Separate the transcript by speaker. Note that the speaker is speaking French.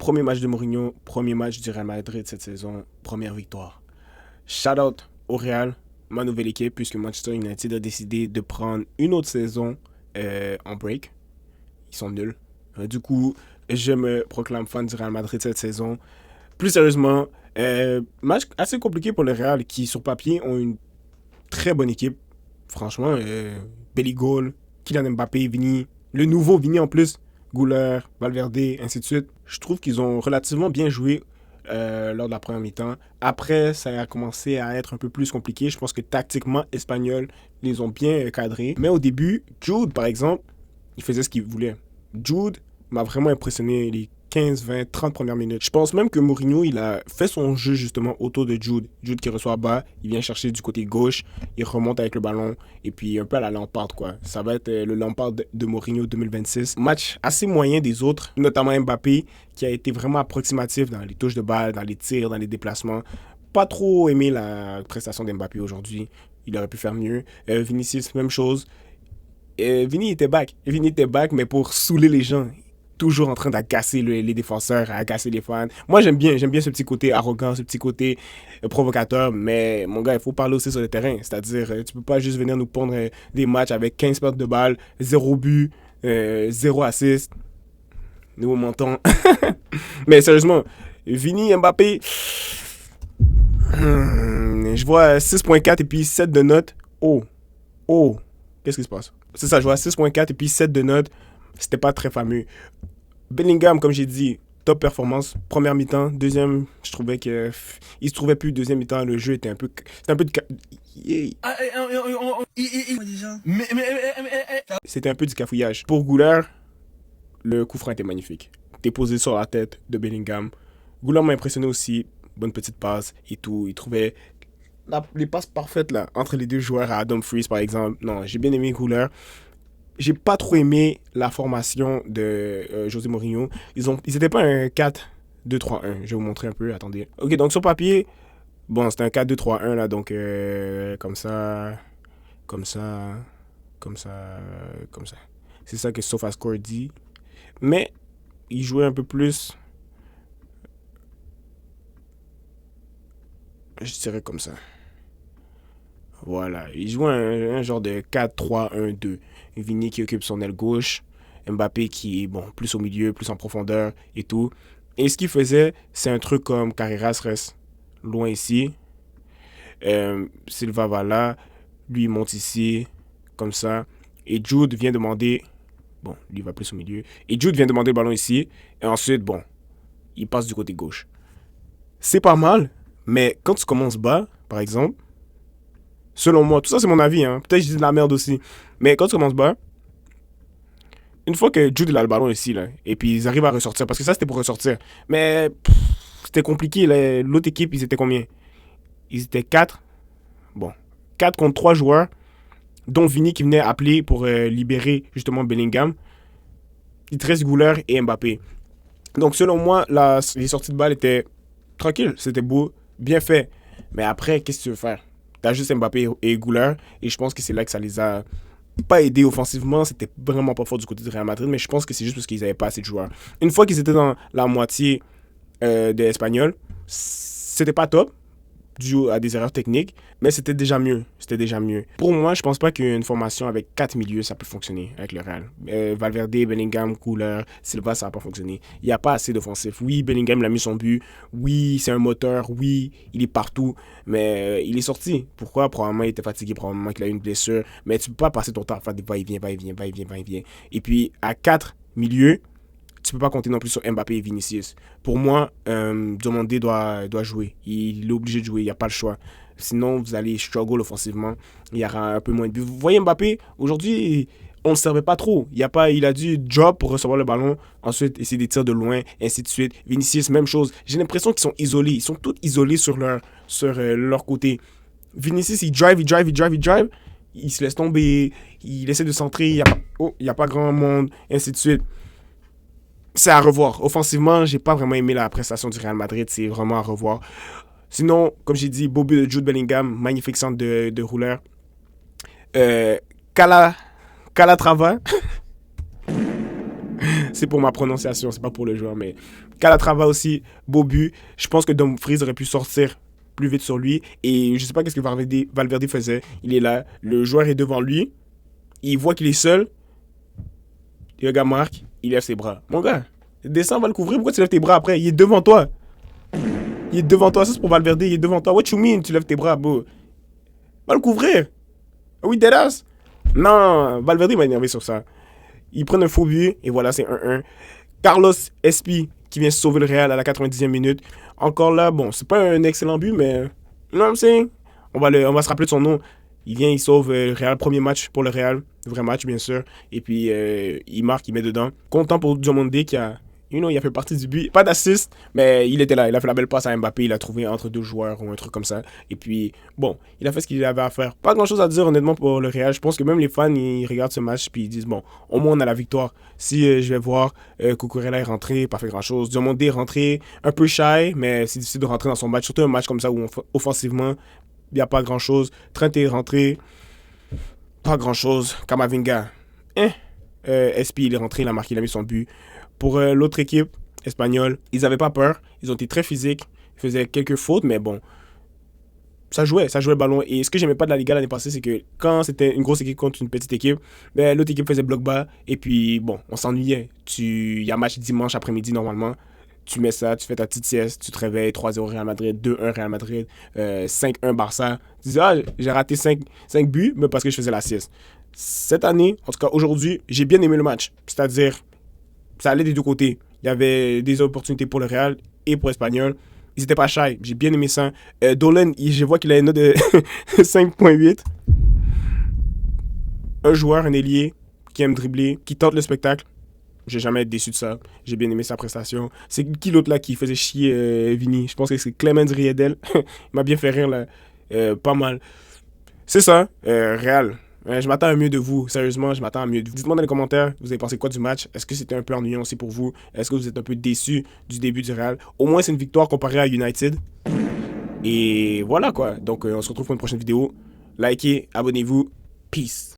Speaker 1: Premier match de Mourinho, premier match du Real Madrid cette saison, première victoire. Shout out au Real, ma nouvelle équipe, puisque Manchester United a décidé de prendre une autre saison en break. Ils sont nuls. Du coup, je me proclame fan du Real Madrid cette saison. Plus sérieusement, match assez compliqué pour le Real qui, sur papier, ont une très bonne équipe. Franchement, Bellingham, Kylian Mbappé, Vini, le nouveau Vini en plus, Güler, Valverde, ainsi de suite. Je trouve qu'ils ont relativement bien joué lors de la première mi-temps. Après, ça a commencé à être un peu plus compliqué. Je pense que tactiquement, Espagnols les ont bien cadrés. Mais au début, Jude, par exemple, il faisait ce qu'il voulait. Jude m'a vraiment impressionné les 15, 20, 30 premières minutes. Je pense même que Mourinho, il a fait son jeu justement autour de Jude. Jude qui reçoit bas, il vient chercher du côté gauche, il remonte avec le ballon, et puis un peu à la Lampard, quoi. Ça va être le Lampard de Mourinho 2026. Match assez moyen des autres, notamment Mbappé, qui a été vraiment approximatif dans les touches de balle, dans les tirs, dans les déplacements. Pas trop aimé la prestation d'Mbappé aujourd'hui. Il aurait pu faire mieux. Vinicius, même chose. Vini était back, mais pour saouler les gens. Toujours en train d'agacer les défenseurs, agacer les fans. Moi, j'aime bien ce petit côté arrogant, ce petit côté provocateur, mais mon gars, il faut parler aussi sur le terrain. C'est-à-dire, tu peux pas juste venir nous pondre des matchs avec 15 pertes de balles, 0 but, 0 assist. Nouveau montant. Mais sérieusement, Vini, Mbappé, je vois 6.4 et puis 7 de notes. Oh, qu'est-ce qui se passe? C'est ça, je vois 6.4 et puis 7 de notes. C'était pas très fameux. Bellingham, comme j'ai dit, top performance. Première mi-temps. Deuxième, je trouvais que il se trouvait plus. Deuxième mi-temps, le jeu était un peu... C'était un peu C'était un peu du cafouillage. Pour Güler, le coup franc était magnifique. Déposé sur la tête de Bellingham. Güler m'a impressionné aussi. Bonne petite passe et tout. Il trouvait les passes parfaites là, entre les deux joueurs à Dumfries, par exemple. Non, j'ai bien aimé Güler. J'ai pas trop aimé la formation de José Mourinho. Ils étaient pas un 4-2-3-1. Je vais vous montrer un peu. Attendez. Ok, donc sur papier, bon, c'était un 4-2-3-1 là, donc comme ça. C'est ça que SofaScore dit. Mais il jouait un peu plus. Je dirais comme ça. Voilà, il joue un genre de 4-3-1-2. Vini qui occupe son aile gauche, Mbappé qui est bon, plus au milieu, plus en profondeur et tout. Et ce qu'il faisait, c'est un truc comme Carreras reste loin ici. Silva va là, lui il monte ici, comme ça. Et Jude vient demander, bon, lui va plus au milieu. Et Jude vient demander le ballon ici. Et ensuite, bon, il passe du côté gauche. C'est pas mal, mais quand tu commences bas, par exemple, selon moi, tout ça c'est mon avis, hein. Peut-être que je dis de la merde aussi. Mais quand tu commences bas, une fois que Jude il a le ballon ici, là, et puis ils arrivent à ressortir, parce que ça c'était pour ressortir. Mais c'était compliqué, là. L'autre équipe, ils étaient combien? Ils étaient 4. Bon, 4 contre 3 joueurs, dont Vini qui venait appeler pour libérer justement Bellingham. Il te reste Güler et Mbappé. Donc selon moi, les sorties de balle étaient tranquilles, c'était beau, bien fait. Mais après, qu'est-ce que tu veux faire? T'as juste Mbappé et Güler, et je pense que c'est là que ça les a pas aidés offensivement. C'était vraiment pas fort du côté du Real Madrid, mais je pense que c'est juste parce qu'ils avaient pas assez de joueurs. Une fois qu'ils étaient dans la moitié des Espagnols, c'était pas top, dû à des erreurs techniques, mais c'était déjà mieux. Pour moi, je pense pas qu'une formation avec 4 milieux, ça peut fonctionner avec le Real. Valverde, Bellingham, Güler, Silva, ça va pas fonctionner. Il n'y a pas assez d'offensif. Oui, Bellingham il a mis son but. Oui, c'est un moteur. Oui, il est partout. Mais il est sorti. Pourquoi? Probablement il était fatigué, probablement qu'il a eu une blessure. Mais tu peux pas passer ton temps à faire des va-et-vient. Et puis, à 4 milieux, tu peux pas compter non plus sur Mbappé et Vinicius. Pour moi, Diomandé doit jouer. Il est obligé de jouer, il n'y a pas le choix. Sinon, vous allez struggle offensivement. Il y aura un peu moins de buts. Vous voyez Mbappé, aujourd'hui, on ne le servait pas trop. Il a dû drop pour recevoir le ballon. Ensuite, essayer des tirs de loin, ainsi de suite. Vinicius, même chose. J'ai l'impression qu'ils sont isolés. Ils sont tous isolés sur leur côté. Vinicius, il drive. Il se laisse tomber. Il essaie de centrer. Il n'y a pas grand monde, ainsi de suite. C'est à revoir. Offensivement, j'ai pas vraiment aimé la prestation du Real Madrid. C'est vraiment à revoir. Sinon, comme j'ai dit, beau but de Jude Bellingham, magnifique centre de rouleur. Calatrava. C'est pour ma prononciation, c'est pas pour le joueur. Mais Calatrava aussi, beau but. Je pense que Dumfries aurait pu sortir plus vite sur lui. Et je sais pas qu'est-ce que Valverde faisait. Il est là, le joueur est devant lui. Il voit qu'il est seul. Le gars marque, il lève ses bras. Mon gars, descends, va le couvrir. Pourquoi tu lèves tes bras après? Il est devant toi. Il est devant toi. Ça, c'est pour Valverde. Il est devant toi. What you mean? Tu lèves tes bras, bro. Va le couvrir. Ah oui, deadass. Non, Valverde m'a énervé sur ça. Ils prennent un faux but et voilà, c'est 1-1. Carlos Espi qui vient sauver le Real à la 90e minute. Encore là, bon, c'est pas un excellent but, mais non, c'est on va se rappeler de son nom. Il vient, il sauve le Real, premier match pour le Real, vrai match bien sûr. Et puis il marque, il met dedans. Content pour Diomande qui a, il a fait partie du but. Pas d'assist, mais il était là. Il a fait la belle passe à Mbappé. Il a trouvé entre deux joueurs ou un truc comme ça. Et puis, bon, il a fait ce qu'il avait à faire. Pas grand chose à dire, honnêtement, pour le Real. Je pense que même les fans, ils regardent ce match puis ils disent, bon, au moins on a la victoire. Si je vais voir Cucurella est rentré, pas fait grand chose. Diomande est rentré, un peu shy, mais c'est difficile de rentrer dans son match. Surtout un match comme ça où offensivement, il n'y a pas grand chose. Trent est rentré, pas grand chose. Kamavinga, SP, il est rentré, il a marqué, il a mis son but. Pour l'autre équipe espagnole, ils n'avaient pas peur. Ils ont été très physiques. Ils faisaient quelques fautes, mais bon, ça jouait le ballon. Et ce que j'aimais pas de la Liga l'année passée, c'est que quand c'était une grosse équipe contre une petite équipe, ben, l'autre équipe faisait bloc bas. Et puis, bon, on s'ennuyait. Il y a match dimanche après-midi normalement. Tu mets ça, tu fais ta petite sieste, tu te réveilles 3-0 Real Madrid, 2-1 Real Madrid, 5-1 Barça. Tu dis, ah, j'ai raté 5 buts, mais parce que je faisais la sieste. Cette année, en tout cas aujourd'hui, j'ai bien aimé le match. C'est-à-dire, ça allait des deux côtés. Il y avait des opportunités pour le Real et pour l'Espagnol. Ils n'étaient pas shy. J'ai bien aimé ça. Dolan, je vois qu'il a une note de 5.8. Un joueur, un ailier, qui aime dribbler, qui tente le spectacle. J'ai jamais été déçu de ça. J'ai bien aimé sa prestation. C'est qui l'autre là qui faisait chier Vini? Je pense que c'est Clemens Riedel. Il m'a bien fait rire là. Pas mal. C'est ça, Real. Je m'attends à mieux de vous. Sérieusement, je m'attends à mieux de vous. Dites-moi dans les commentaires, vous avez pensé quoi du match? Est-ce que c'était un peu ennuyant aussi pour vous? Est-ce que vous êtes un peu déçu du début du Real? Au moins, c'est une victoire comparée à United. Et voilà quoi. Donc, on se retrouve pour une prochaine vidéo. Likez, abonnez-vous. Peace.